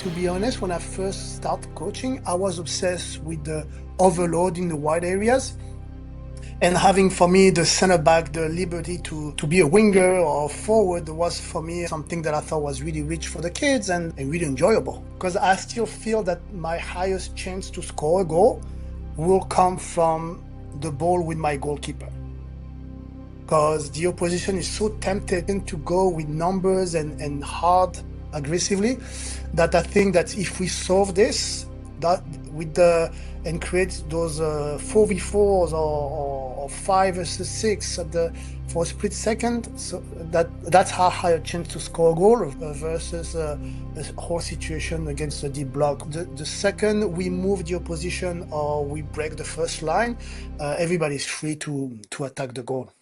To be honest, when I first started coaching, I was obsessed with the overload in the wide areas and having for me the center back the liberty to be a winger or forward was for me something that I thought was really rich for the kids and really enjoyable, because I still feel that my highest chance to score a goal will come from the ball with my goalkeeper, because the opposition is so tempted to go with numbers and hard aggressively that I think that if we solve this that with the and create those 4v4s or 5 versus 6 at the for a split second, so that's how higher chance to score a goal versus a whole situation against the deep block. The second we move the opposition or we break the first line, everybody's free to attack the goal.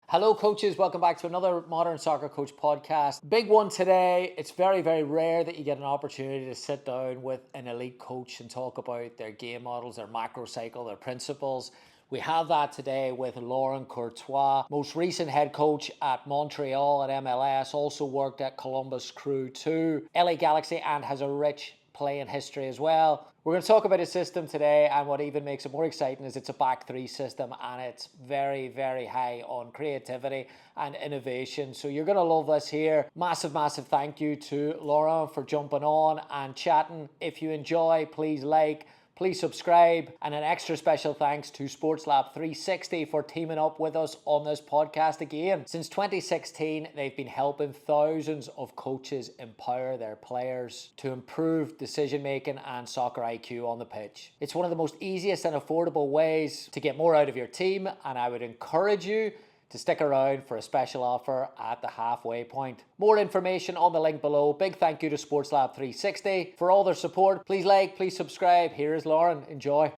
Hello coaches, welcome back to another Modern Soccer Coach podcast. Big one today. It's very, very rare that you get an opportunity to sit down with an elite coach and talk about their game models, their macro cycle, their principles. We have that today with Laurent Courtois, most recent head coach at Montreal at MLS, also worked at Columbus Crew 2, LA Galaxy, and has a rich playing history as well. We're going to talk about his system today, and what even makes it more exciting is it's a back three system and it's very, very high on creativity and innovation. So you're going to love this here. Massive, massive thank you to Laurent for jumping on and chatting. If you enjoy, please like, please subscribe, and an extra special thanks to SportsLab 360 for teaming up with us on this podcast again. Since 2016, they've been helping thousands of coaches empower their players to improve decision-making and soccer IQ on the pitch. It's one of the most easiest and affordable ways to get more out of your team, and I would encourage you to stick around for a special offer at the halfway point. More information on the link below. Big thank you to SportsLab 360 for all their support. Please like, please subscribe. Here is Laurent. Enjoy.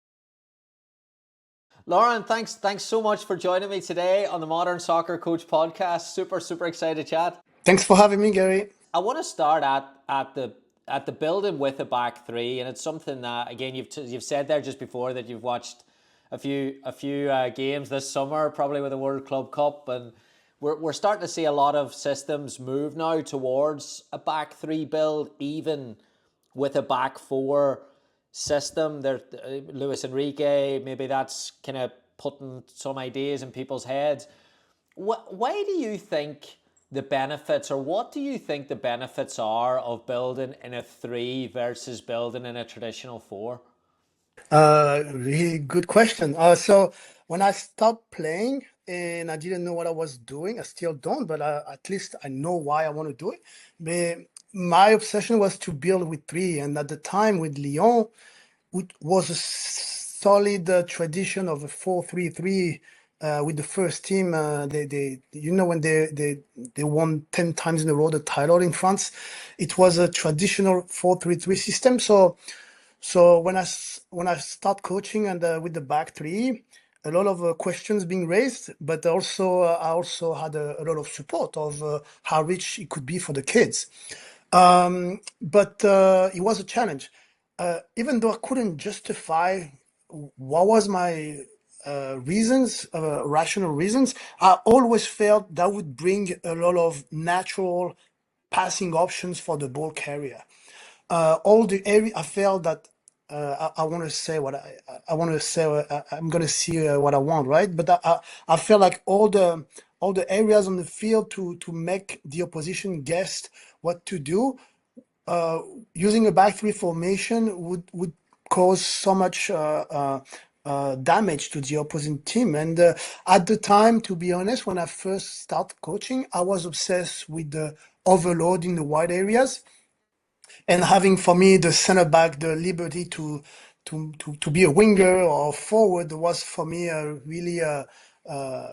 Laurent, thanks so much for joining me today on the Modern Soccer Coach podcast. Super excited to chat. Thanks for having me, Gary. I want to start at the building with a back three, and it's something that, again, you've said there just before that you've watched a few games this summer, probably with the World Club Cup, and we're starting to see a lot of systems move now towards a back three build, even with a back four system. There, Luis Enrique, maybe that's kind of putting some ideas in people's heads. Why do you think the benefits, or what do you think the benefits are of building in a three versus building in a traditional four? Really good question. So when I stopped playing and I didn't know what I was doing, I still don't, but at least I know why I want to do it. But my obsession was to build with three, and at the time with Lyon, it was a solid tradition of a 4-3-3 with the first team. They when they won 10 times in a row the title in France, it was a traditional 4-3-3 system. So when I start coaching and with the back three, a lot of questions being raised, but also I also had a lot of support of how rich it could be for the kids. But it was a challenge, even though I couldn't justify what was my reasons, rational reasons. I always felt that would bring a lot of natural passing options for the ball carrier. All the area I felt that I want to say what I want to say. I'm gonna see what I want, right? But I felt like all the areas on the field to make the opposition guess what to do. Using a back three formation would cause so much damage to the opposing team. And at the time, to be honest, when I first started coaching, I was obsessed with the overload in the wide areas and having for me the center back the liberty to be a winger or forward was for me really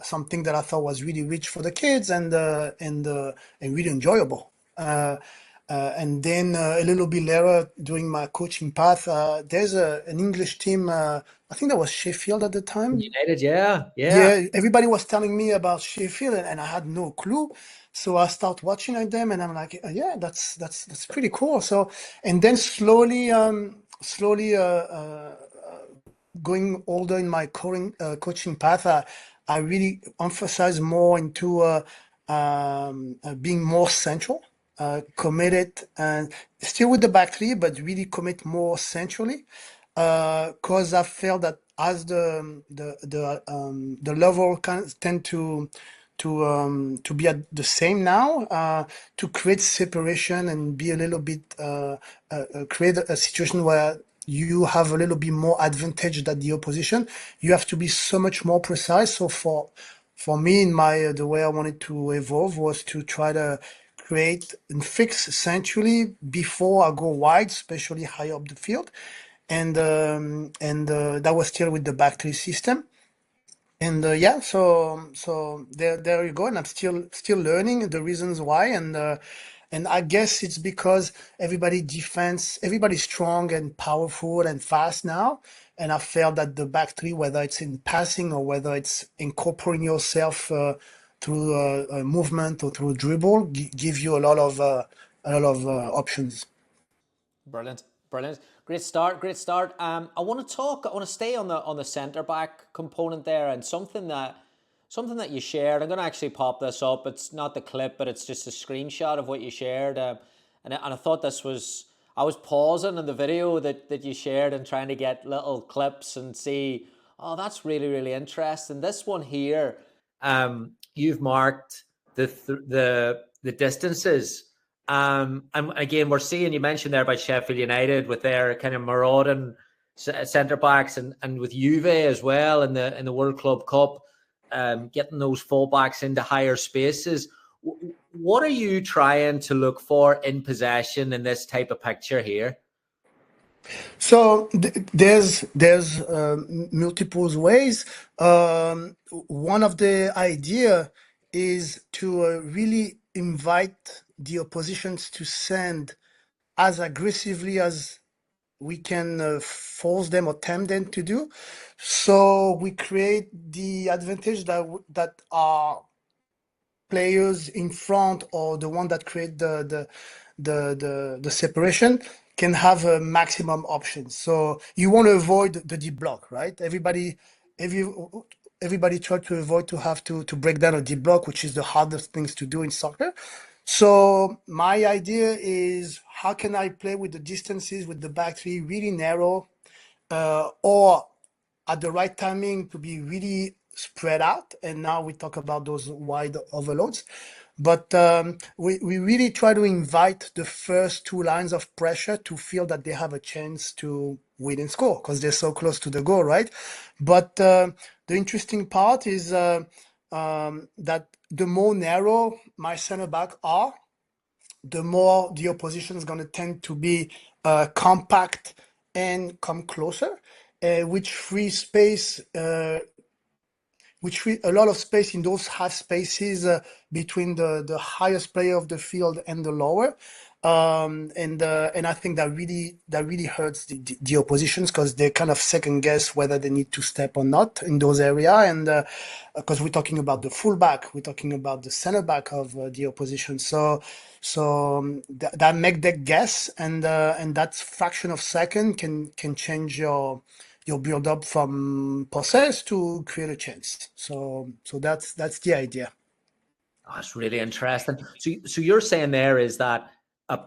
something that I thought was really rich for the kids and really enjoyable. And then a little bit later during my coaching path, there's an English team. I think that was Sheffield at the time. United, yeah. Everybody was telling me about Sheffield, and I had no clue. So I start watching at them, and I'm like, yeah, that's pretty cool. So, and then slowly going older in my coaching path, I really emphasize more into being more central. committed and still with the back three, but really commit more centrally. Because I felt that as the level kind of tend to be at the same now, to create separation and be a little bit create a situation where you have a little bit more advantage than the opposition. You have to be so much more precise. So for me, in my the way I wanted to evolve was to try to create and fix centrally before I go wide, especially high up the field, and that was still with the back three system. And yeah, so there you go. And I'm still learning the reasons why, and I guess it's because everybody's strong and powerful and fast now. And I felt that the back three, whether it's in passing or whether it's incorporating yourself through movement or through dribble, give you a lot of options. Brilliant, brilliant, great start, great start. I want to talk. I want to stay on the centre back component there, and something that you shared. I'm going to actually pop this up. It's not the clip, but it's just a screenshot of what you shared. And I thought this was. I was pausing in the video that you shared and trying to get little clips and see. Oh, that's really really interesting. This one here, you've marked the distances. And again, we're seeing, you mentioned there about Sheffield United with their kind of marauding centre backs, and with Juve as well in the World Club Cup, getting those fullbacks into higher spaces. What are you trying to look for in possession in this type of picture here? So there's multiple ways. One of the idea is to really invite the oppositions to send as aggressively as we can force them or tempt them to do. So we create the advantage that our players in front or the one that create the separation can have a maximum option. So you want to avoid the deep block, right? Every everybody try to avoid to have to break down a deep block, which is the hardest things to do in soccer. So my idea is how can I play with the distances with the back three really narrow, or at the right timing to be really spread out. And now we talk about those wide overloads. But we really try to invite the first two lines of pressure to feel that they have a chance to win and score because they're so close to the goal, right? But the interesting part is that the more narrow my center back are, the more the opposition is going to tend to be compact and come closer, which free space, which free a lot of space in those half spaces between the highest player of the field and the lower. And I think that really hurts the oppositions because they kind of second guess whether they need to step or not in those area. And because we're talking about the fullback, we're talking about the center back of the opposition. So that make that guess, and that fraction of second can change your build up from possess to create a chance. So that's the idea. Oh, that's really interesting. So you're saying there is that a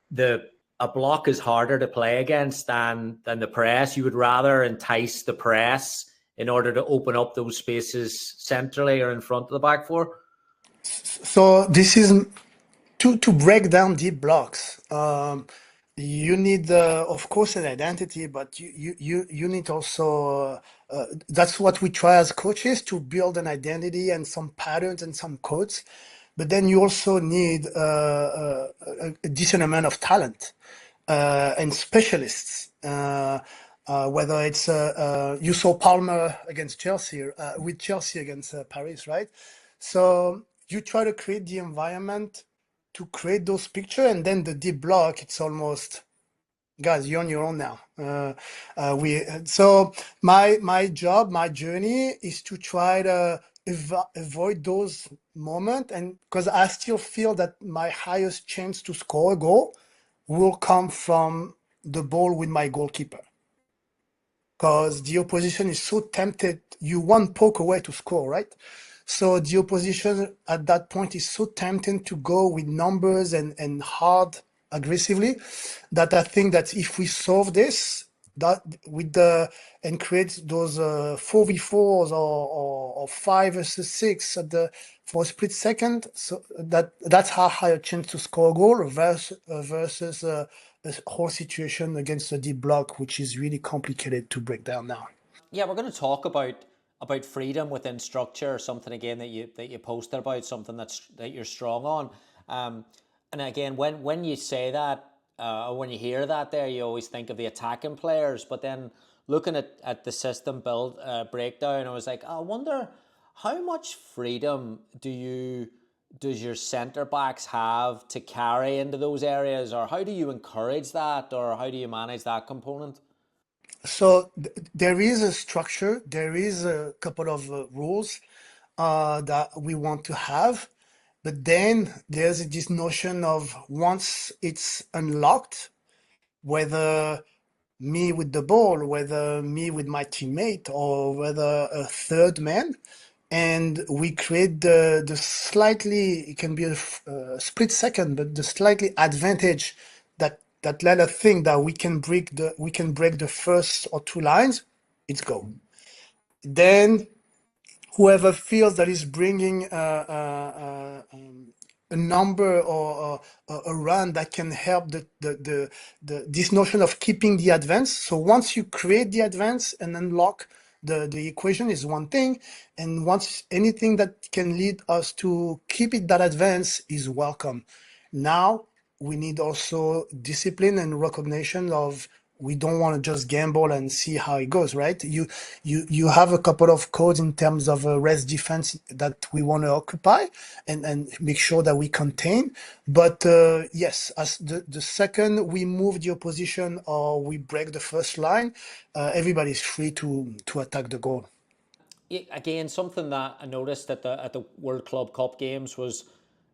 the a block is harder to play against than the press. You would rather entice the press in order to open up those spaces centrally or in front of the back four. So this is to break down deep blocks. You need, of course, an identity, but you need also. That's what we try as coaches to build an identity and some patterns and some codes. But then you also need a decent amount of talent and specialists. Whether it's you saw Palmer against Chelsea, with Chelsea against Paris, right? So you try to create the environment to create those pictures, and then the deep block, it's almost, guys, you're on your own now. We so my job, my journey is to try to avoid those moments, and because I still feel that my highest chance to score a goal will come from the ball with my goalkeeper, because the opposition is so tempted. You one poke away to score, right? So the opposition at that point is so tempting to go with numbers and hard aggressively that I think that if we solve this, that with the and create those 4v4s or 5 versus 6 at the for a split second, so that's how high a chance to score a goal versus a whole situation against a deep block, which is really complicated to break down now. Yeah, we're going to talk about freedom within structure, something again that you posted about, something that you're strong on. And again, when you say that, or when you hear that, there you always think of the attacking players. But then looking at the system build breakdown, I was like, I wonder how much freedom does your centre backs have to carry into those areas, or how do you encourage that, or how do you manage that component? So there is a structure, there is a couple of rules that we want to have, but then there's this notion of once it's unlocked, whether me with the ball, whether me with my teammate, or whether a third man, and we create the slightly, it can be a split second, but the slightly advantage that let us think that we can break the first or two lines, it's go. Then whoever feels that is bringing a number or a run that can help this notion of keeping the advance. So once you create the advance and unlock the equation is one thing, and once anything that can lead us to keep it that advance is welcome. Now we need also discipline and recognition of we don't want to just gamble and see how it goes, right? You have a couple of codes in terms of rest defense that we want to occupy and make sure that we contain. But yes, as the second we move the opposition or we break the first line, everybody's free to attack the goal. Again, something that I noticed at the World Club Cup games was,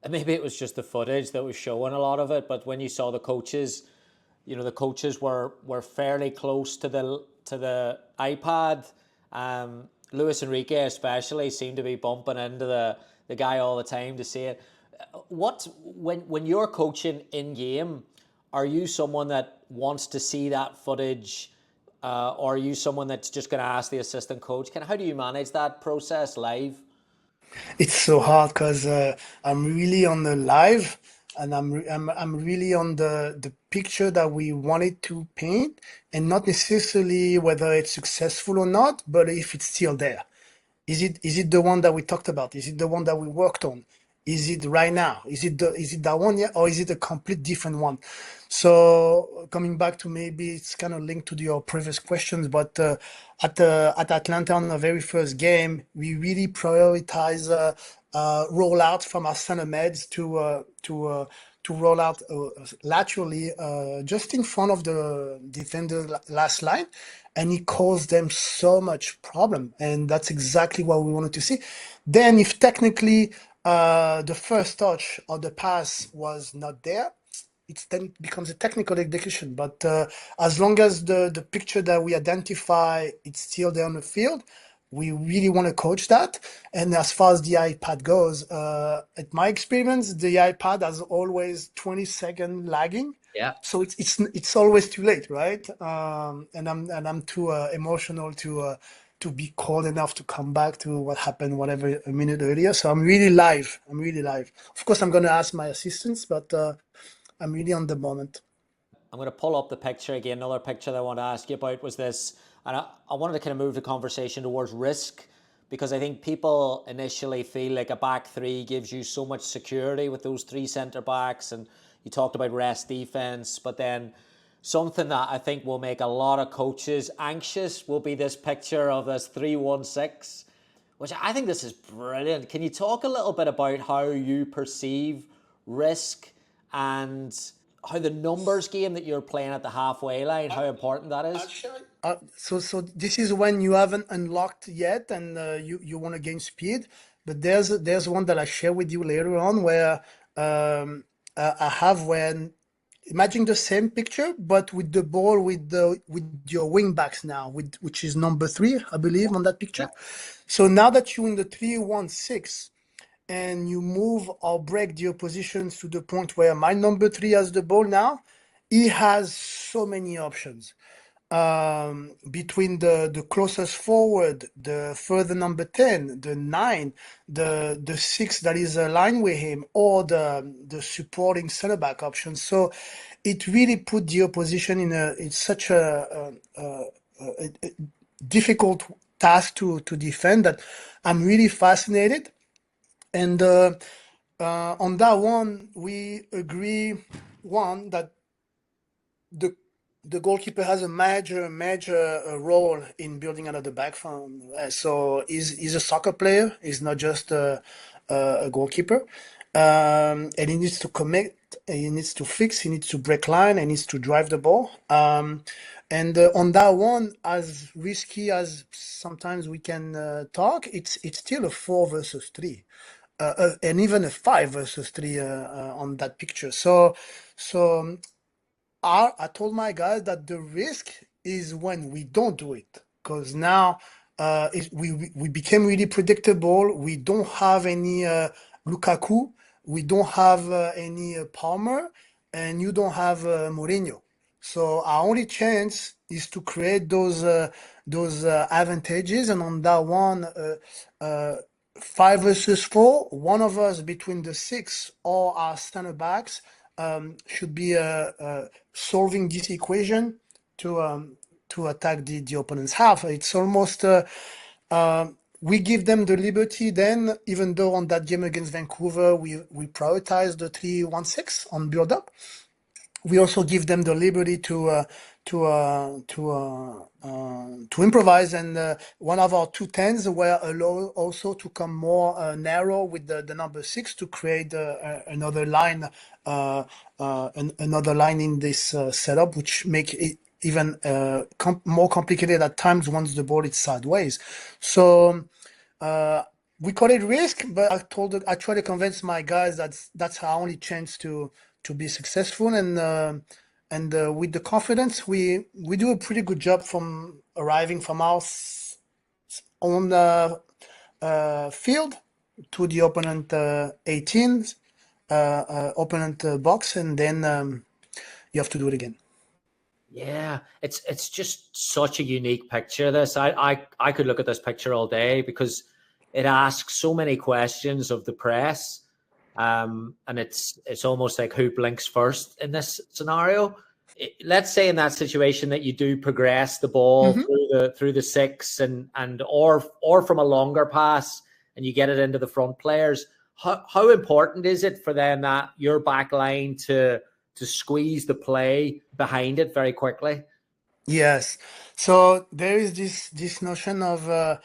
and maybe it was just the footage that was showing a lot of it, but when you saw the coaches, the coaches were fairly close to the iPad. Luis Enrique especially seemed to be bumping into the guy all the time to see it. When you're coaching in game, are you someone that wants to see that footage, or are you someone that's just going to ask the assistant coach? How do you manage that process live? It's so hard because I'm really on the live, and I'm really on the picture that we wanted to paint, and not necessarily whether it's successful or not, but if it's still there. Is it the one that we talked about? Is it the one that we worked on? Is it right now? Is it that one yet, or is it a complete different one? So coming back to, maybe it's kind of linked to your previous questions, but at Atlanta on the very first game, we really prioritize rollout from our center meds to roll out laterally just in front of the defender last line, and it caused them so much problem, and that's exactly what we wanted to see. Then if technically the first touch or the pass was not there, it then becomes a technical execution. But as long as the picture that we identify it's still there on the field, we really want to coach that. And as far as the iPad goes, at my experience, the iPad has always 20-second lagging. Yeah. So it's always too late, right? And I'm too emotional to be cold enough to come back to what happened, whatever, a minute earlier. So I'm really live. I'm really live. Of course, I'm going to ask my assistants, but I'm really on the moment. I'm going to pull up the picture again. Another picture that I want to ask you about was this, and I wanted to kind of move the conversation towards risk, because I think people initially feel like a back three gives you so much security with those three centre backs, and you talked about rest defense, but then something that I think will make a lot of coaches anxious will be this picture of this 3-1-6, which I think this is brilliant. Can you talk a little bit about how you perceive risk and how the numbers game that you're playing at the halfway line, how important that is? Actually, so this is when you haven't unlocked yet, and you want to gain speed. But there's one that I share with you later on where I have when imagine the same picture, but with the ball with your wing backs now, which is number 3, I believe, on that picture. So now that you're in the 3-1-6 and you move or break the oppositions to the point where my number 3 has the ball now, he has so many options. Between the closest forward, the further number 10, the 9, the 6 that is aligned with him, or the supporting center back option. So it really put the opposition in such a difficult task to defend that I'm really fascinated. And on that one, we agree, that the goalkeeper has a major role in building another back from. So he's a soccer player. He's not just a goalkeeper. And he needs to commit. He needs to fix. He needs to break line. He needs to drive the ball. And on that one, as risky as sometimes we can talk, it's still a 4 versus 3. And even a 5 versus 3 on that picture. So I told my guys that the risk is when we don't do it, because now we became really predictable. We don't have any Lukaku, we don't have any Palmer, and you don't have Mourinho. So our only chance is to create those advantages, and on that one, 5 versus 4, one of us between the 6 or our center backs should be solving this equation to attack the opponent's half. It's almost we give them the liberty then, even though on that game against Vancouver we prioritize the 3-1-6 on build up. We also give them the liberty to improvise, and one of our 2-10s were allowed also to come more narrow with the number 6 to create another line in this setup, which make it even more complicated at times once the ball is sideways. So we call it risk, but I try to convince my guys that that's our only chance to be successful, and with the confidence, we do a pretty good job from arriving from our own field to the opponent 18 opponent box, and then you have to do it again. Yeah, it's just such a unique picture. This I could look at this picture all day because it asks so many questions of the press, and it's almost like who blinks first in this scenario. Let's say in that situation that you do progress the ball through the 6 and or from a longer pass and you get it into the front players. How important is it for them that your back line to squeeze the play behind it very quickly? Yes. So there is this notion of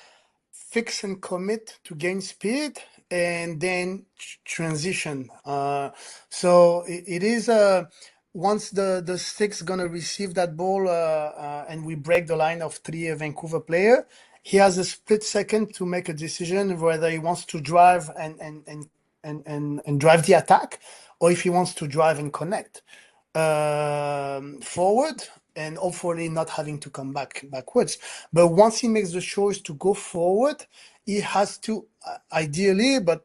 fix and commit to gain speed, and then transition. So it is once the 6 gonna receive that ball and we break the line of 3 Vancouver player, he has a split second to make a decision whether he wants to drive and drive the attack, or if he wants to drive and connect forward, and hopefully not having to come backwards. But once he makes the choice to go forward, he has to ideally, but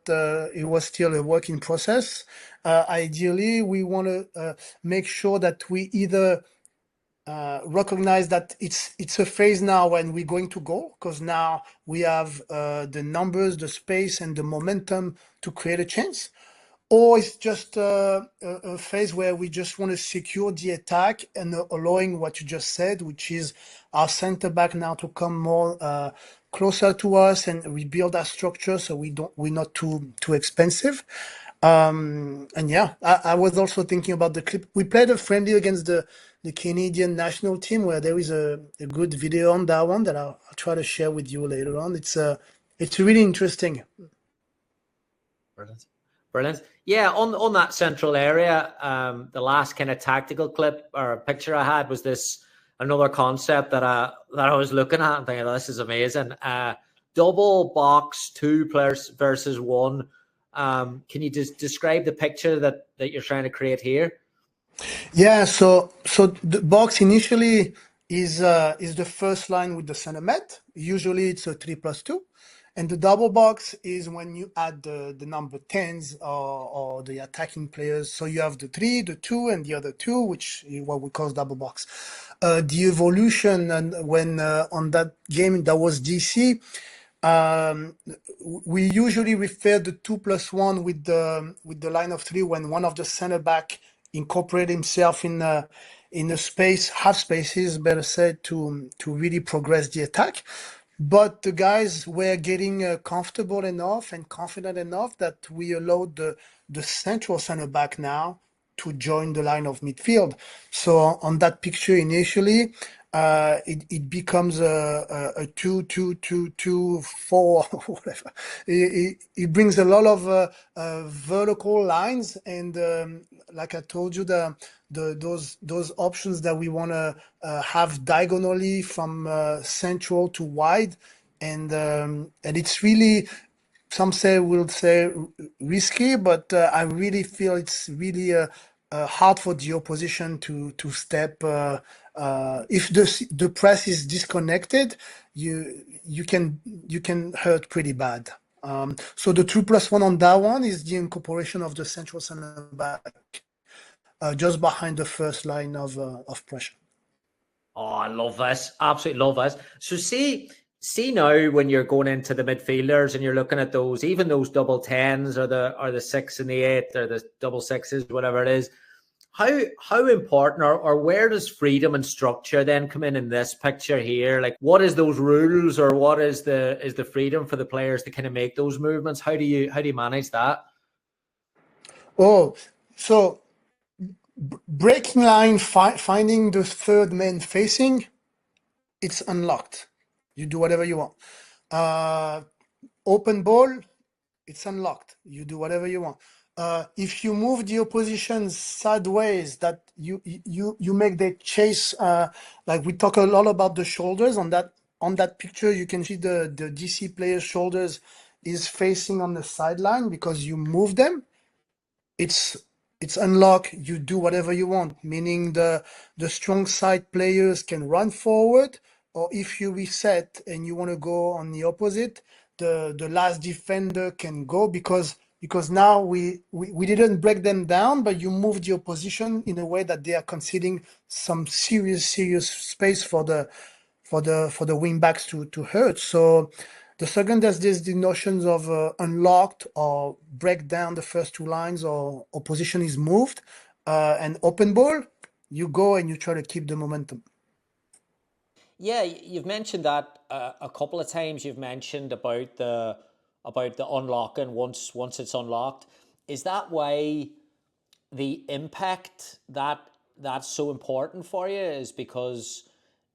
it was still a work in process. Ideally, we want to make sure that we either recognize that it's a phase now when we're going to go, because now we have the numbers, the space, and the momentum to create a chance. Or it's just a phase where we just want to secure the attack and allowing what you just said, which is our center back now to come more closer to us and rebuild our structure so we're not too expensive. And yeah, I was also thinking about the clip. We played a friendly against the Canadian national team where there is a good video on that one that I'll try to share with you later on. It's really interesting. Brilliant. Yeah, on that central area, the last kind of tactical clip or picture I had was this another concept that I was looking at and thinking, oh, this is amazing. Double box 2 players versus 1. Can you just describe the picture that you're trying to create here? Yeah, so the box initially is the first line with the center met. Usually it's a 3+2. And the double box is when you add the number tens or the attacking players. So you have the three, the two, and the other two, which is what we call double box. The evolution and when on that game that was DC, um, we usually refer the 2+1 with the line of three when one of the center back incorporate himself in a space, half spaces, better said, to really progress the attack. But the guys were getting comfortable enough and confident enough that we allowed the central center back now to join the line of midfield. So on that picture initially, it becomes a 2-2-2-2-4 whatever. It brings a lot of vertical lines, and like I told you, those options that we want to have diagonally from central to wide, and it's really, some say will say risky, but I really feel it's really hard for the opposition to step. If the press is disconnected, you can hurt pretty bad. So the 2+1 on that one is the incorporation of the central center back just behind the first line of pressure. Oh, I love this. Absolutely love this. So see now when you're going into the midfielders and you're looking at those, even those double tens or the 6 and the 8 or the double sixes, whatever it is, how important or where does freedom and structure then come in this picture here? Like what is those rules or what is the freedom for the players to kind of make those movements? How do you manage that? Oh, so breaking line, finding the third man facing, it's unlocked. You do whatever you want. Uh, Open ball, it's unlocked. You do whatever you want. If you move the opposition sideways, that you make the chase. Like we talk a lot about the shoulders on that picture. You can see the DC player's shoulders is facing on the sideline because you move them. It's it's unlocked. You do whatever you want, meaning the strong side players can run forward, or if you reset and you want to go on the opposite, the last defender can go, because now we didn't break them down, but you move the opposition in a way that they are conceding some serious space for the wing backs to hurt. So the second there's the notions of unlocked or break down the first two lines or opposition is moved, and open ball, you go and you try to keep the momentum. Yeah, you've mentioned that a couple of times. You've mentioned about the unlocking once it's unlocked. Is that why the impact that's so important for you? Is because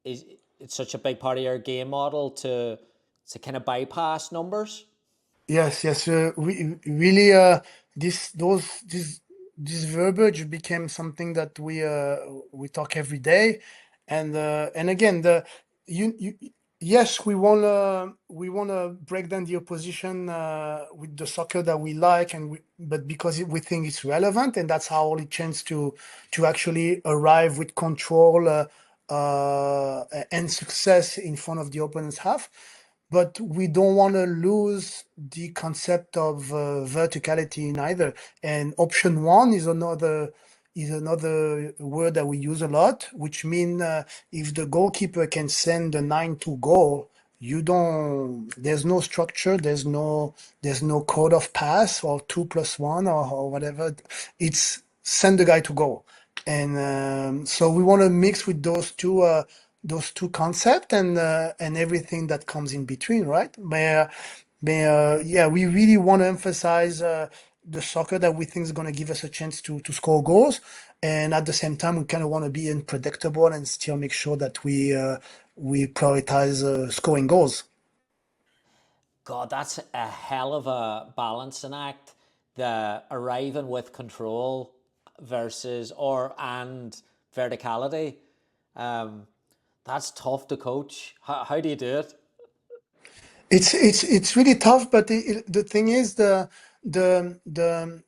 is it's such a big part of your game model to kind of bypass numbers? Yes, yes. Really, this verbiage became something that we talk every day, and again, yes, we wanna break down the opposition with the soccer that we like, but because we think it's relevant, and that's how it chance to actually arrive with control and success in front of the opponent's half. But we don't want to lose the concept of verticality neither. And option one is another word that we use a lot, which means if the goalkeeper can send the nine to goal, you don't. There's no structure. There's no code of pass or 2+1 or whatever. It's send the guy to goal. And so we want to mix with those two concepts and everything that comes in between, right? Yeah, we really want to emphasize the soccer that we think is going to give us a chance to score goals, and at the same time, we kind of want to be unpredictable and still make sure that we prioritize scoring goals. God, that's a hell of a balancing act. The arriving with control versus or and verticality. Um, that's tough to coach. How do you do it? It's really tough, but the thing is, the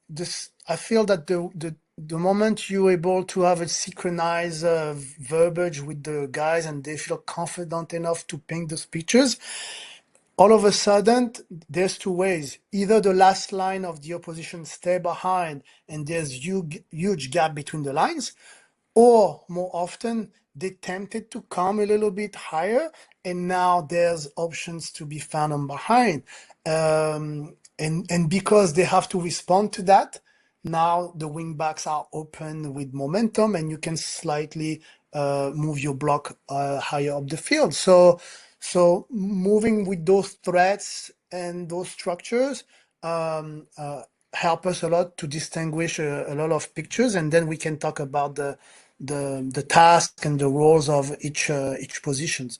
this I feel that the moment you're able to have a synchronized verbiage with the guys and they feel confident enough to paint those pictures, all of a sudden there's two ways. Either the last line of the opposition stay behind and there's huge gap between the lines, or more often they tempted to come a little bit higher and now there's options to be found on behind, and because they have to respond to that, now the wing backs are open with momentum and you can slightly move your block higher up the field. So moving with those threats and those structures help us a lot to distinguish a lot of pictures, and then we can talk about the task and the roles of each positions.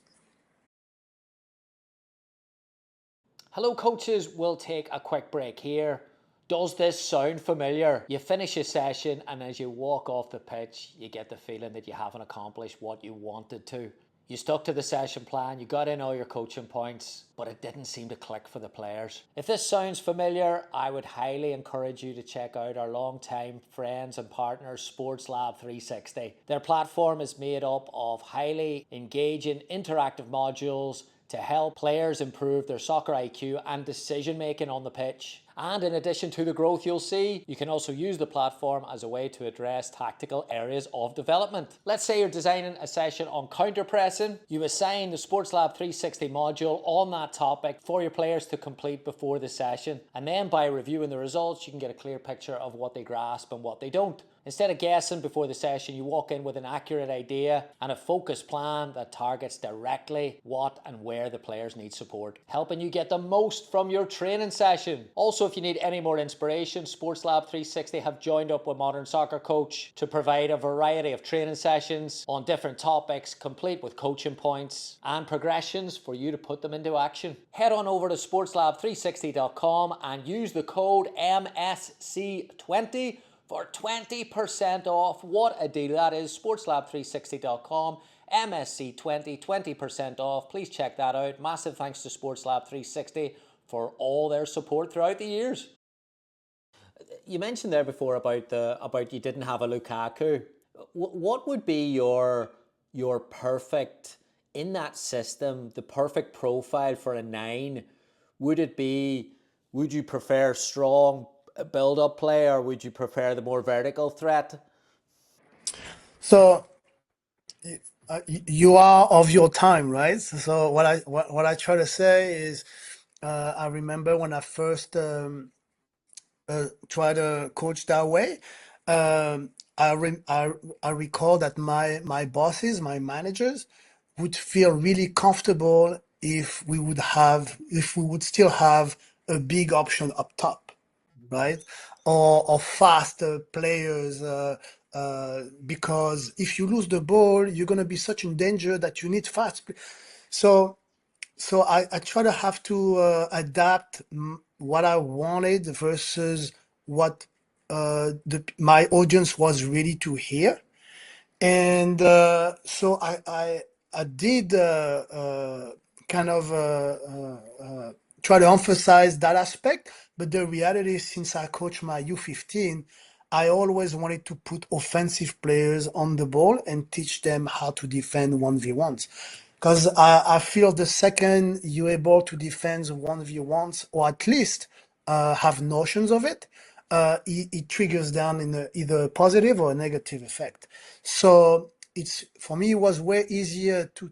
Hello, coaches. We'll take a quick break here. Does this sound familiar? You finish a session, and as you walk off the pitch, you get the feeling that you haven't accomplished what you wanted to. You stuck to the session plan, you got in all your coaching points, but it didn't seem to click for the players. If this sounds familiar, I would highly encourage you to check out our long-time friends and partners, Sports Lab 360. Their platform is made up of highly engaging interactive modules to help players improve their soccer IQ and decision making on the pitch. And in addition to the growth you'll see, you can also use the platform as a way to address tactical areas of development. Let's say you're designing a session on counter pressing. You assign the Sports Lab 360 module on that topic for your players to complete before the session. And then by reviewing the results, you can get a clear picture of what they grasp and what they don't. Instead of guessing before the session, you walk in with an accurate idea and a focused plan that targets directly what and where the players need support, helping you get the most from your training session. Also, if you need any more inspiration, Sports Lab 360 have joined up with Modern Soccer Coach to provide a variety of training sessions on different topics, complete with coaching points and progressions for you to put them into action. Head on over to sportslab360.com and use the code MSC20 for 20% off. What a deal that is. Sportslab360.com, MSC20, 20% off. Please check that out. Massive thanks to Sportslab360 for all their support throughout the years. You mentioned there before about you didn't have a Lukaku. What would be your perfect, in that system, the perfect profile for a 9? Would you prefer strong build-up play, or would you prefer the more vertical threat? So you are of your time, right? So what I try to say is, I remember when I first try to coach that way. I recall that my bosses, my managers, would feel really comfortable if we would still have a big option up top, right? Or faster players, because if you lose the ball, you're gonna be such in danger that you need So I try to have to adapt what I wanted versus what my audience was ready to hear. And so I did kind of try to emphasize that aspect. But the reality is, since I coach my U15, I always wanted to put offensive players on the ball and teach them how to defend 1v1s. Because I feel the second you're able to defend 1v1s, or at least have notions of it, it triggers down in either a positive or a negative effect. So it's, for me, it was way easier to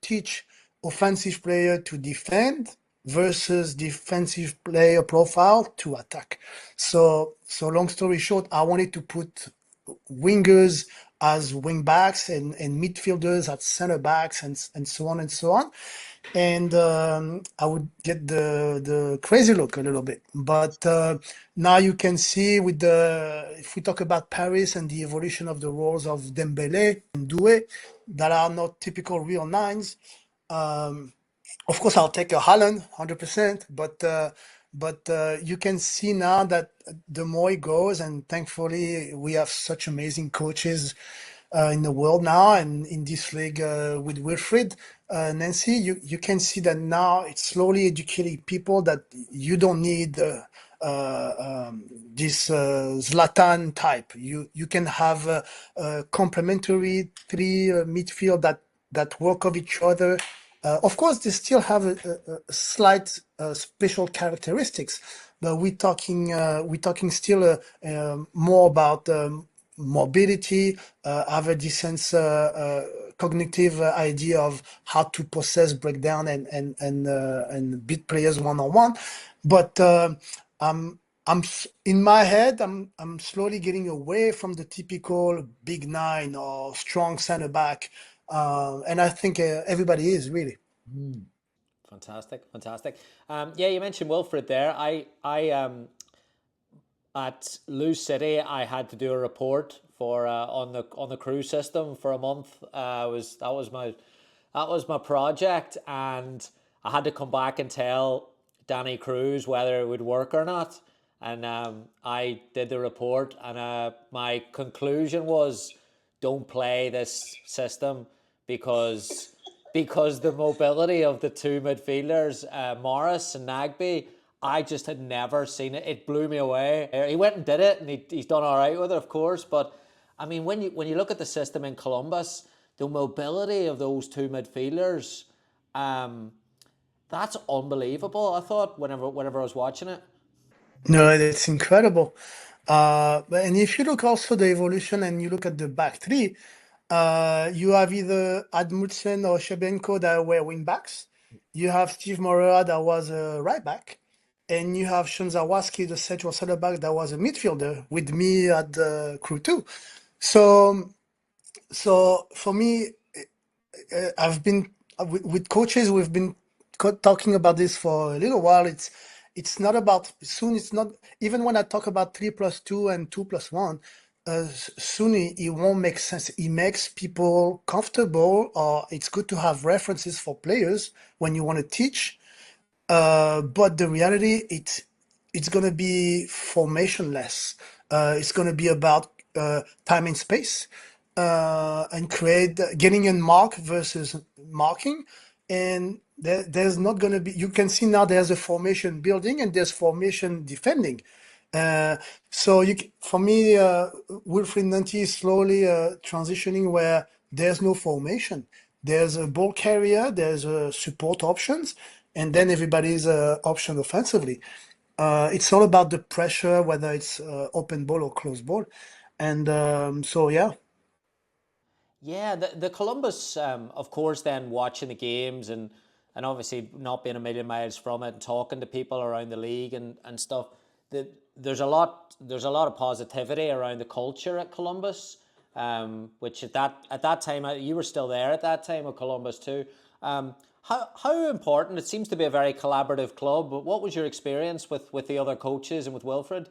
teach offensive player to defend versus defensive player profile to attack. So long story short, I wanted to put wingers as wing backs and midfielders as center backs and so on and so on. And I would get the crazy look a little bit. But now you can see with if we talk about Paris and the evolution of the roles of Dembele and Doué that are not typical real nines. Of course, I'll take a Haaland 100%, but you can see now that the more it goes, and thankfully we have such amazing coaches in the world now, and in this league with Wilfried, Nancy, you can see that now it's slowly educating people that you don't need this Zlatan type. You can have a complementary three midfield that work of each other. Of course, they still have a slight special characteristics, but we're talking still more about mobility, have a decent cognitive idea of how to process, break down, and beat players one on one. But in my head, I'm slowly getting away from the typical big nine or strong center back, and I think everybody is really. Fantastic, fantastic. Yeah, you mentioned Wilfred there. At Lose City, I had to do a report for on the crew system for a month. Was that was my project, and I had to come back and tell Danny Cruz whether it would work or not. And I did the report, and my conclusion was, don't play this system because the mobility of the two midfielders, Morris and Nagby, I just had never seen it. It blew me away. He went and did it, and he's done all right with it, of course. But I mean, when you look at the system in Columbus, the mobility of those two midfielders, um, that's unbelievable. I thought whenever I was watching it. No, it's incredible. And if you look also the evolution and you look at the back three, you have either Admutsen or Shebenko that were wing backs. You have Steve Morera that was a right back. And you have Sean Zawaski, the central center back, that was a midfielder with me at the crew too. So, so for me, I've been with coaches. We've been talking about this for a little while. It's not about soon. It's not even when I talk about 3+2 and 2+1. Soon it won't make sense. It makes people comfortable, or it's good to have references for players when you want to teach. But the reality, it's gonna be formationless. It's gonna be about time and space, and create getting in mark versus marking. And there's not gonna be. You can see now there's a formation building and there's formation defending. Uh, so for me, Wilfried Nanty is slowly transitioning where there's no formation. There's a ball carrier, there's support options, and then everybody's option offensively. It's all about the pressure, whether it's open ball or closed ball. And so, yeah. Yeah, the Columbus, of course, then watching the games and obviously not being a million miles from it and talking to people around the league and stuff. There's a lot of positivity around the culture at Columbus, which at that time you were still there at that time of Columbus too. How important? It seems to be a very collaborative club. But what was your experience with the other coaches and with Wilfred?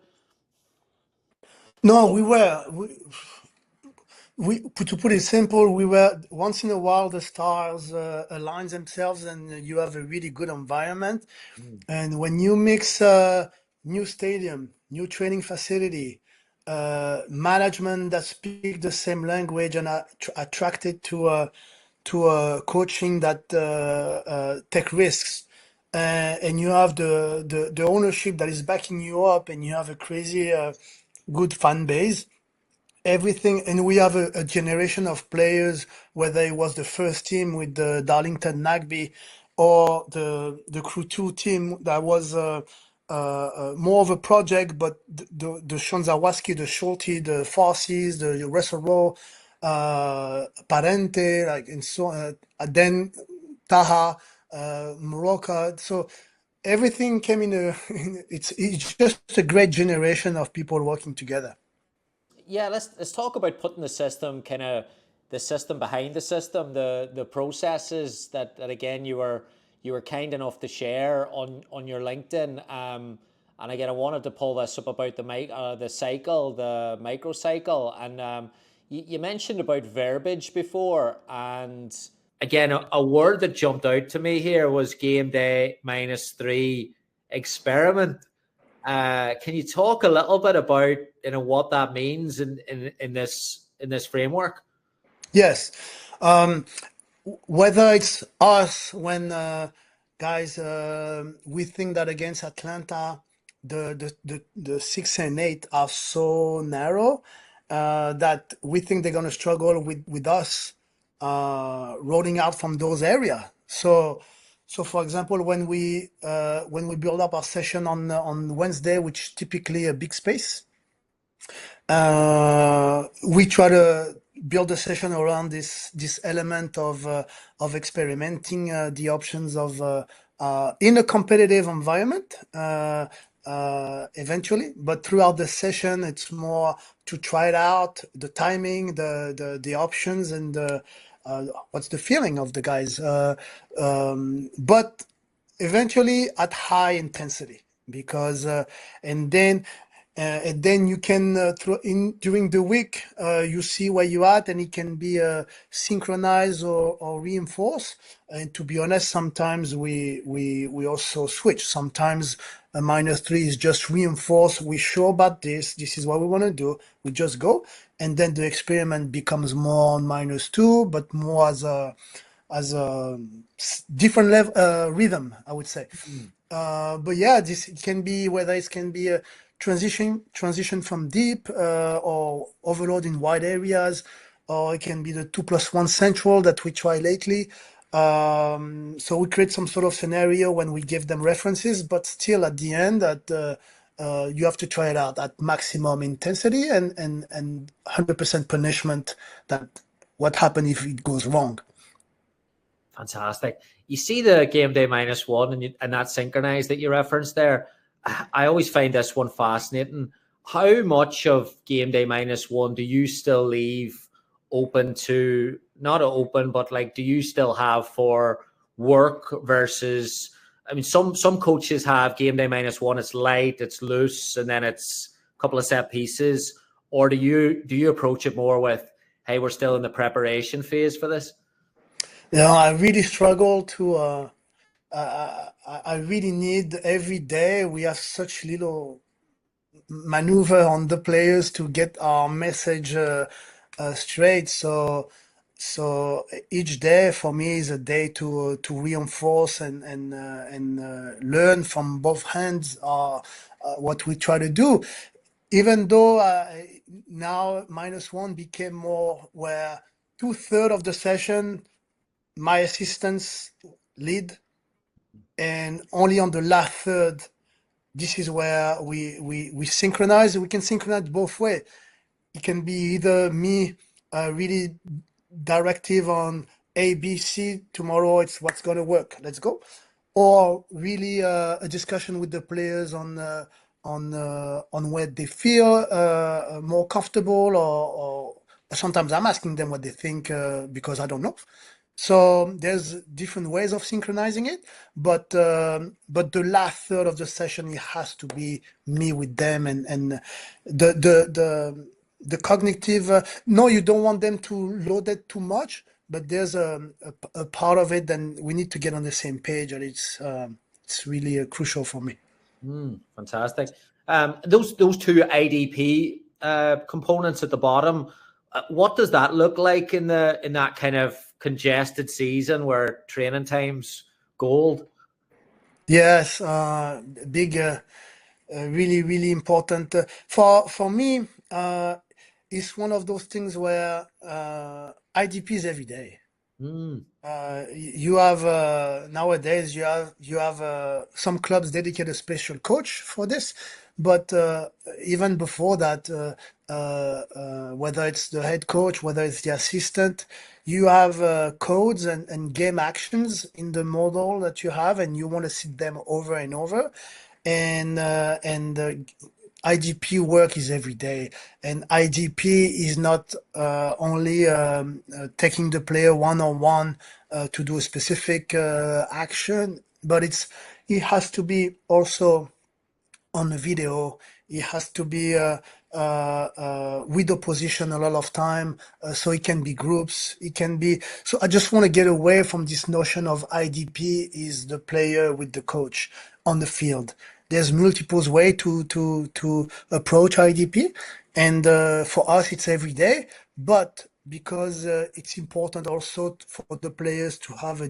No, to put it simple, we were once in a while the stars align themselves and you have a really good environment. And when you mix new stadium, new training facility, management that speak the same language and are attracted to coaching that take risks, and you have the ownership that is backing you up, and you have a crazy good fan base, everything. And we have a generation of players, whether it was the first team with the Darlington Nagby or the crew 2 team that was more of a project, but the Shonzawaski, the Schulte, the Farsis, the Russell Rowe, Parente, like, and so then Taha, Morocco. So everything came in a it's just a great generation of people working together. Yeah, let's talk about putting the system, kind of the system behind the system, the processes that again you were kind enough to share on your LinkedIn. And again, I wanted to pull this up about the cycle, the microcycle, and you mentioned about verbiage before, and again, a word that jumped out to me here was game day -3 experiment. Can you talk a little bit about what that means in this framework? Yes. Um, Whether it's us when guys we think that against Atlanta the 6 and 8 are so narrow that we think they're going to struggle with us rolling out from those areas. So for example, when we build up our session on Wednesday, which typically a big space, we try to build a session around this element of experimenting the options of in a competitive environment eventually, but throughout the session it's more to try it out, the timing, the options, and what's the feeling of the guys, but eventually at high intensity, because and then you can throw in during the week, you see where you at, and it can be synchronized or reinforced. And to be honest, sometimes we also switch. Sometimes a -3 is just reinforced. We're sure about this. This is what we want to do. We just go, and then the experiment becomes more on -2, but more as a different level rhythm, I would say. But yeah, this it can be, whether it can be a transition from deep or overload in wide areas, or it can be the 2+1 central that we try lately. So we create some sort of scenario when we give them references, but still at the end, that you have to try it out at maximum intensity and 100% punishment. That what happens if it goes wrong. Fantastic. You see the game day -1 and that synchronized that you referenced there. I always find this one fascinating. How much of game day -1 do you still leave open to, not open, but like, do you still have for work versus, I mean, some coaches have game day -1, it's light, it's loose, and then it's a couple of set pieces. Or do you approach it more with, hey, we're still in the preparation phase for this? I really struggle to. I really need every day. We have such little maneuver on the players to get our message straight. So each day for me is a day to reinforce and learn from both hands what we try to do. Even though now -1 became more where 2/3 of the session my assistants lead, and only on the last third, this is where we synchronize. We can synchronize both way. It can be either me really directive on A, B, C. Tomorrow it's what's going to work. Let's go. Or really a discussion with the players on where they feel more comfortable, or sometimes I'm asking them what they think because I don't know. So there's different ways of synchronizing it, but the last third of the session, it has to be me with them, and the cognitive. No, you don't want them to load it too much, but there's a part of it, then we need to get on the same page, and it's really crucial for me. Fantastic. Those two IDP components at the bottom, what does that look like in that kind of congested season where training time's gold? Yes, big, really, really important. For me, it's one of those things where IDP is every day. You have nowadays you have some clubs dedicate a special coach for this, but even before that, whether it's the head coach, whether it's the assistant, you have codes and game actions in the model that you have, and you want to see them over and over, and IDP work is every day, and IDP is not only taking the player one-on-one to do a specific action, but it has to be also on the video. It has to be with opposition a lot of time, so it can be groups. It can be. So I just want to get away from this notion of IDP is the player with the coach on the field. There's multiple ways to approach IDP, and for us it's every day. But because it's important also for the players to have a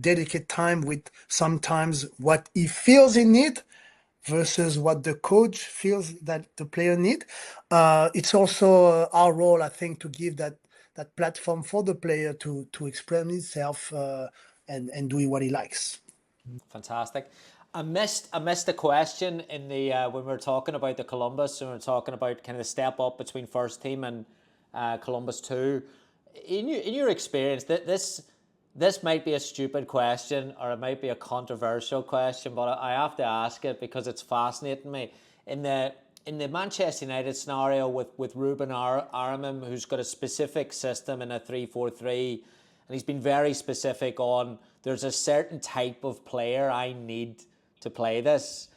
dedicated time with sometimes what he feels in need versus what the coach feels that the player need. It's also our role, I think, to give that platform for the player to express himself and do what he likes. Fantastic. I missed the question in the when we were talking about the Columbus and we were talking about kind of the step up between first team and Columbus two. In your experience, this might be a stupid question or it might be a controversial question, but I have to ask it because it's fascinating me. In the Manchester United scenario with Ruben Aramim, who's got a specific system in a 3-4-3, and he's been very specific on there's a certain type of player I need to play this.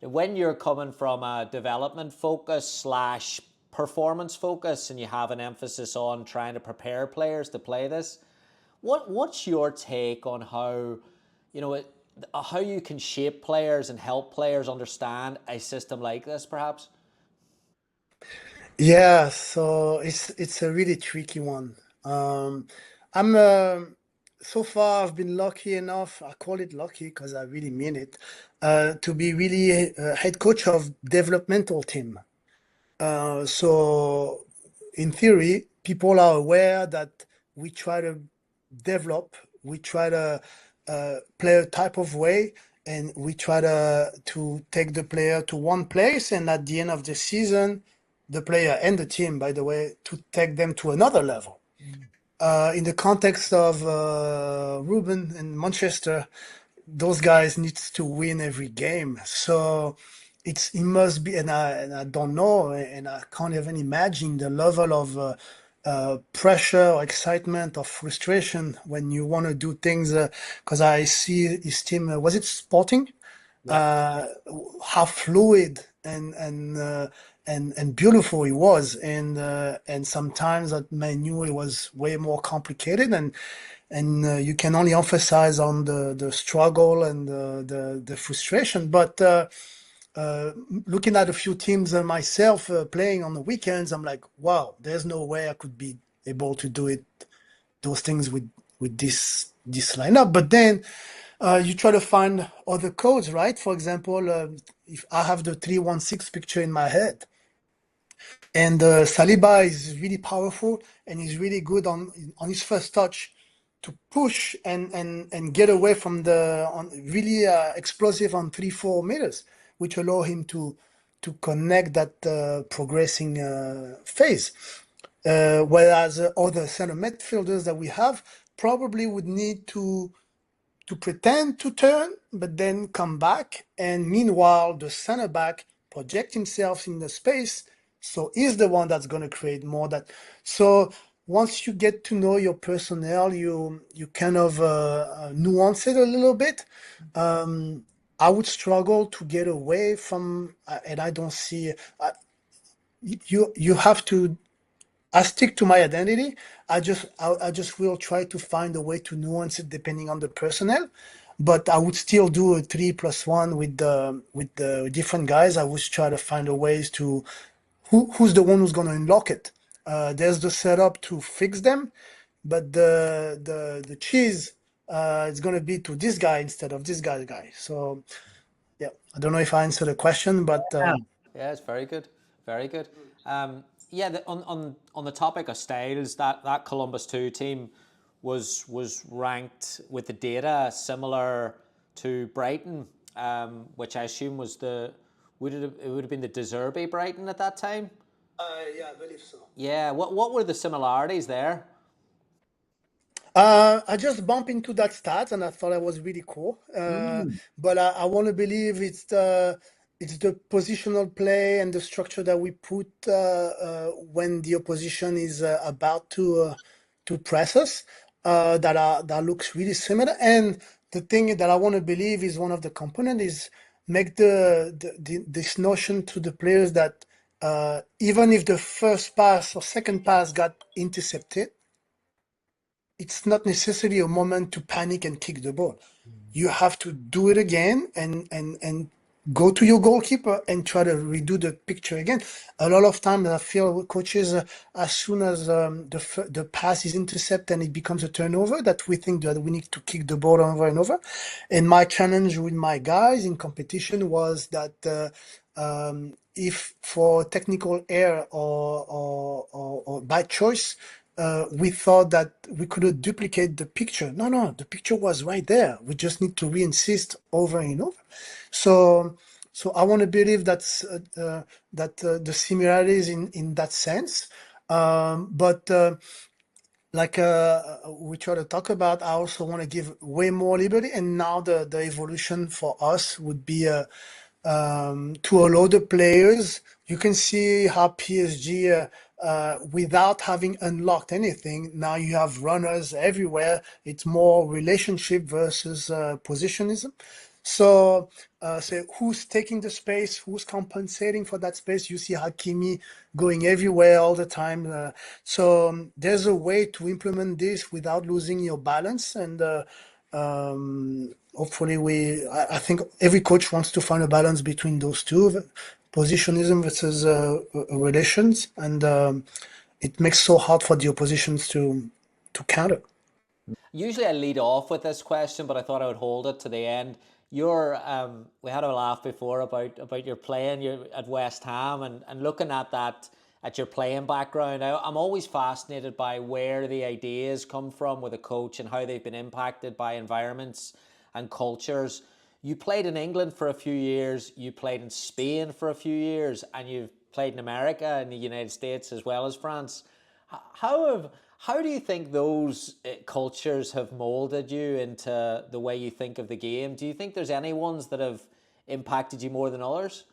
When you're coming from a development focus slash performance focus and you have an emphasis on trying to prepare players to play this, what's your take on how how you can shape players and help players understand a system like this, perhaps? Yeah, so it's a really tricky one. I'm so far I've been lucky enough. I call it lucky because I really mean it. To be really a head coach of developmental team. So in theory, people are aware that we try to develop, we try to play a type of way, and we try to take the player to one place, and at the end of the season, the player and the team, by the way, to take them to another level. In the context of Ruben and Manchester, those guys needs to win every game. So it must be, and I don't know, and I can't even imagine the level of pressure or excitement or frustration when you want to do things. Because I see his team, was it Sporting? Yeah. uh, how fluid and beautiful it was, and sometimes at Menu it was way more complicated, and you can only emphasize on the struggle and the frustration. But looking at a few teams myself playing on the weekends, I'm like, wow, there's no way I could be able to do it those things with this lineup. But then you try to find other codes, right? For example, if I have the 3-1-6 picture in my head, and Saliba is really powerful and he's really good on his first touch to push and get away from the on really explosive on 3-4 meters, which allow him to connect that progressing phase. Whereas other center midfielders that we have probably would need to pretend to turn, but then come back. And meanwhile, the center back project himself in the space. So he's the one that's going to create more that. So once you get to know your personnel, you kind of nuance it a little bit. I would struggle to get away from, and I don't see. You have to. I stick to my identity. I just will try to find a way to nuance it depending on the personnel, but I would still do a 3+1 with the different guys. I would try to find a ways to who's the one who's going to unlock it. There's the setup to fix them, but the cheese is going to be to this guy instead of this guy. So yeah, I don't know if I answered the question, but Yeah, it's very good, very good. Yeah, on the topic of styles, that Columbus two team was ranked with the data similar to Brighton, which I assume was it would have been the De Zerbi Brighton at that time. yeah, I believe so. Yeah, what were the similarities there? I just bumped into that stats and I thought it was really cool. Mm. But I want to believe it's the positional play and the structure that we put when the opposition is about to press us that looks really similar. And the thing that I want to believe is one of the component is make this notion to the players that even if the first pass or second pass got intercepted, it's not necessarily a moment to panic and kick the ball. You have to do it again and go to your goalkeeper and try to redo the picture again. A lot of times I feel with coaches, as soon as the pass is intercepted and it becomes a turnover, that we think that we need to kick the ball over and over. And my challenge with my guys in competition was that if for technical error or by choice, we thought that we could duplicate the picture. No, no, the picture was right there. We just need to reinsist over and over. So, so I want to believe that the similarities in that sense, but like we try to talk about, I also want to give way more liberty. And now the evolution for us would be to allow the players. You can see how PSG, without having unlocked anything, now you have runners everywhere. It's more relationship versus positionism. So who's taking the space? Who's compensating for that space? You see Hakimi going everywhere all the time. There's a way to implement this without losing your balance. And hopefully, I think every coach wants to find a balance between those two, positionism versus relations, and it makes so hard for the oppositions to counter. Usually I lead off with this question, but I thought I would hold it to the end. You're we had a laugh before about your playing you're at West Ham and looking at that at your playing background. I'm always fascinated by where the ideas come from with a coach and how they've been impacted by environments and cultures. You played in England for a few years, you played in Spain for a few years, and you've played in America and the United States as well as France. How have how do you think those cultures have molded you into the way you think of the game? Do you think there's any ones that have impacted you more than others?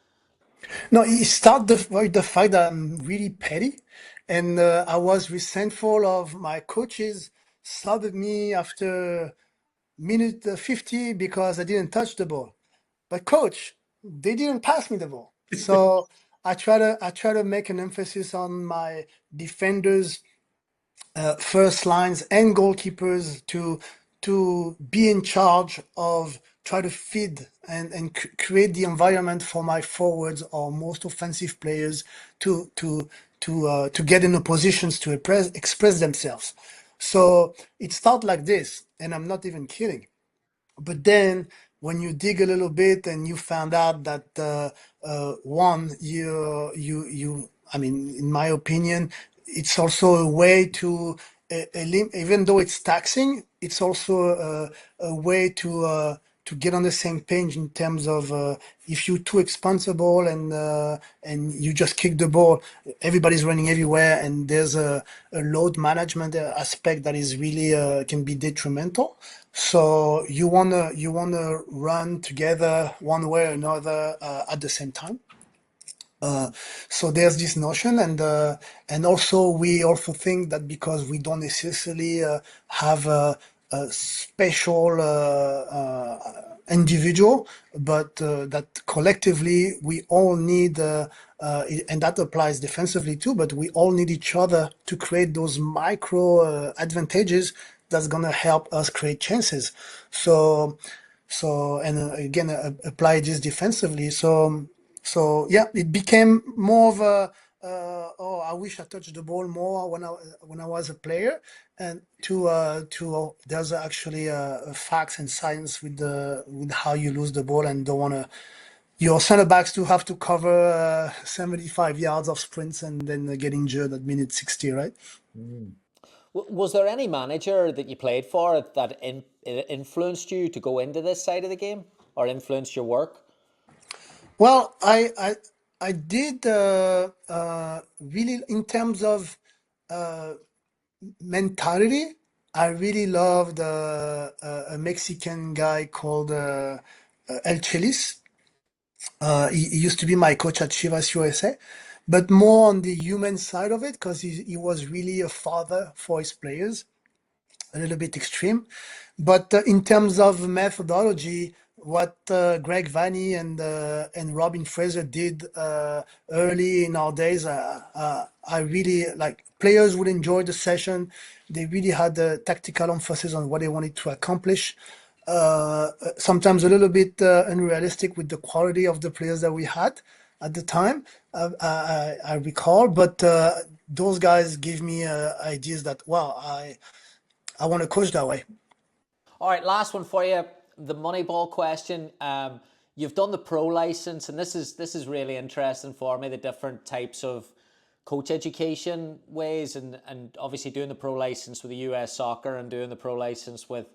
No, it started with the fact that I'm really petty, and I was resentful of my coaches subbed me after minute 50 because I didn't touch the ball. But coach, they didn't pass me the ball. So I try to make an emphasis on my defenders, first lines and goalkeepers to be in charge of try to feed and create the environment for my forwards or most offensive players to get in the positions to express themselves. So it started like this, and I'm not even kidding. But then when you dig a little bit and you found out that one, I mean, in my opinion, it's also a way to, even though it's taxing, it's also a way to get on the same page in terms of if you're too expansible and you just kick the ball, everybody's running everywhere, and there's a load management aspect that is really can be detrimental. So you wanna run together one way or another at the same time. So there's this notion, and also we also think that because we don't necessarily have a special individual, but that collectively we all need, and that applies defensively too. But we all need each other to create those micro advantages that's gonna help us create chances. So and again, apply this defensively. So yeah, it became more of a oh, I wish I touched the ball more when I was a player, and there's actually facts and science with how you lose the ball and don't want to. Your center backs do have to cover 75 yards of sprints and then get injured at minute 60, right? Was there any manager that you played for that influenced you to go into this side of the game or influenced your work? Well, I did really in terms of uh, mentality. I really loved a Mexican guy called El Chelis. He used to be my coach at Chivas USA, but more on the human side of it because he was really a father for his players, a little bit extreme. But in terms of methodology, what Greg Vanny and Robin Fraser did early in our days, I really like. Players would enjoy the session. They really had a tactical emphasis on what they wanted to accomplish. sometimes a little bit unrealistic with the quality of the players that we had at the time. I recall, but those guys give me ideas that, wow, I want to coach that way. All right, last one for you. The Moneyball question. You've done the pro license, and this is really interesting for me. The different types of coach education ways, and obviously doing the pro license with the US Soccer and doing the pro license with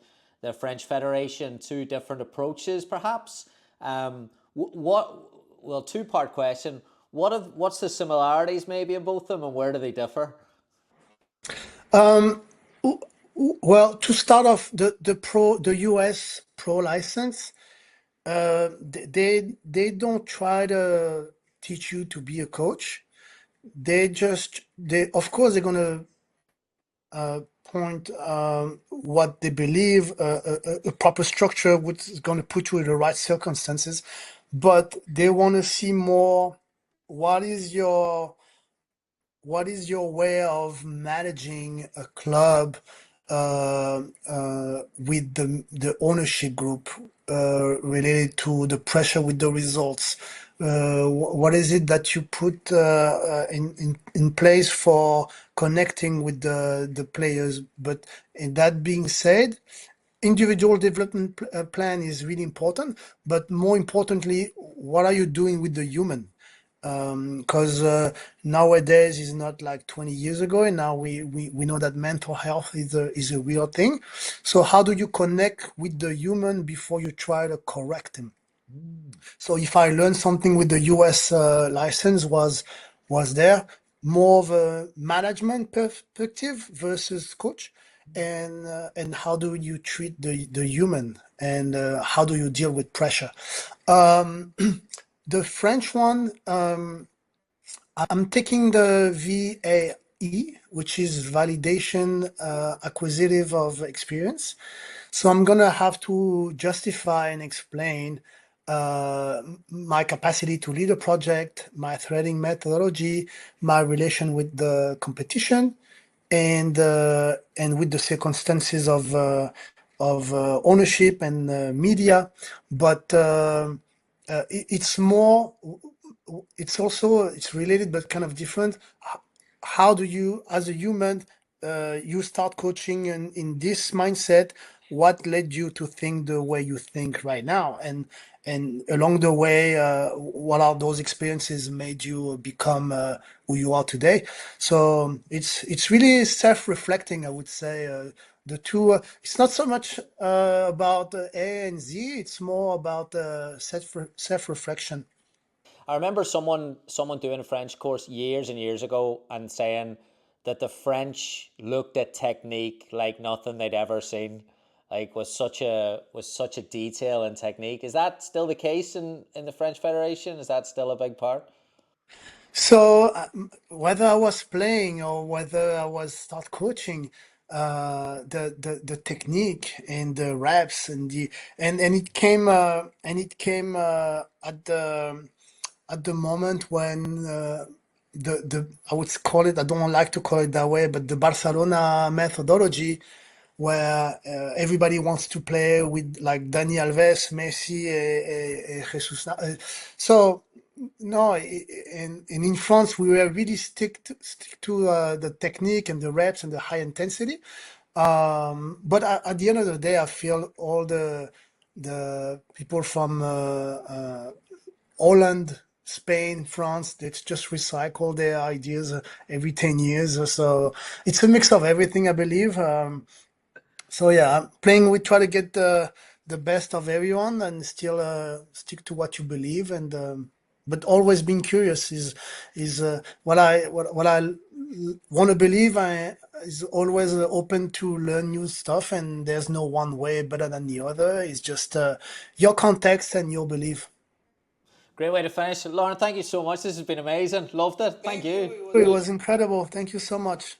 the French Federation. Two different approaches, perhaps. What? Well, two-part question. What's the similarities maybe in both of them, and where do they differ? Um, well, to start off, the US pro license, they don't try to teach you to be a coach. They of course they're gonna point what they believe, a proper structure which is going to put you in the right circumstances, but they want to see more. What is your what is your way of managing a club with the ownership group related to the pressure with the results? What is it that you put in place for connecting with the players? But in that being said, individual development plan is really important, but more importantly, what are you doing with the human? Because nowadays is not like 20 years ago, and now we know that mental health is a real thing. So how do you connect with the human before you try to correct him? So if I learned something with the US license was there more of a management perspective versus coach, and how do you treat the human, and how do you deal with pressure? Um, the French one, I'm taking the VAE, which is validation acquisitive of experience. So I'm gonna have to justify and explain my capacity to lead a project, my threading methodology, my relation with the competition, and with the circumstances of ownership and media. But it's more. It's also it's related but kind of different. How do you, as a human, you start coaching in this mindset? What led you to think the way you think right now? And along the way, what are those experiences made you become who you are today? So it's really self-reflecting, I would say. The two, it's not so much about A and Z. It's more about self-reflection. I remember someone doing a French course years and years ago and saying that the French looked at technique like nothing they'd ever seen, like was such a detail and technique. Is that still the case in the French Federation? Is that still a big part? So whether I was playing or whether I was start coaching, the technique and the reps and it came at the moment when the I would call it, I don't like to call it that way, but the Barcelona methodology, where everybody wants to play with like Dani Alves, Messi, Jesus. So no, and in France we were really stick to the technique and the reps and the high intensity. But at the end of the day, I feel all the people from Holland, Spain, France, they just recycle their ideas every 10 years or so. It's a mix of everything, I believe. So yeah, playing, we try to get the best of everyone and still stick to what you believe, and but always being curious is what I want to believe. I is always open to learn new stuff, and there's no one way better than the other. It's just your context and your belief. Great way to finish. Lauren, thank you so much. This has been amazing. Loved it. Thank Thank you. you. It was incredible. Thank you so much.